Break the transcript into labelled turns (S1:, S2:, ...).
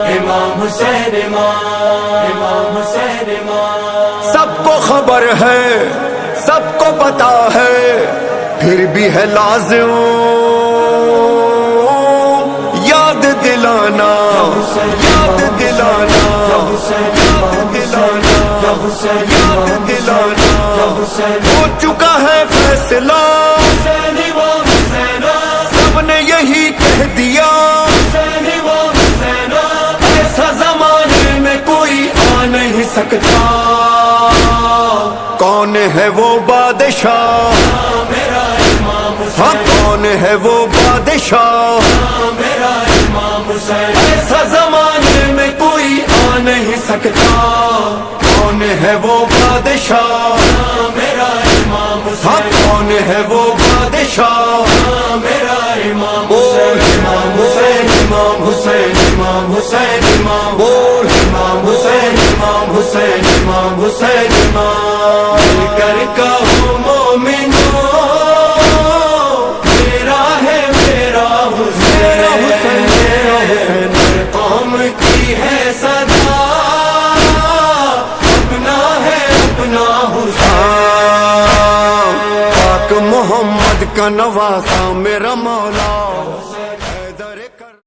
S1: امام حسین امام حسین
S2: سب کو خبر ہے، سب کو پتا ہے، پھر بھی ہے لازم یاد دلانا، یاد دلانا، یاد دلانا، یاد دلانا۔ ہو چکا ہے فیصلہ، سب نے یہی کہہ دیا، ایسا زمانے میں کوئی آ نہیں سکتا۔ کون ہے وہ بادشاہ، ہاں کون ہے وہ بادشاہ، ایسا زمانے میں کوئی آ نہیں سکتا۔ کون ہے وہ بادشاہ، ہاں کون ہے وہ بادشاہ، امام حسین امام حسین امام حسین امام بول امام حسین امام حسین امام حسین امام مل کر کہو مومنو میرا ہے میرا حسین، ہر قوم کی ہے صدا، اپنا ہے اپنا حسین۔ پاک محمد کا نواسا میرا مولا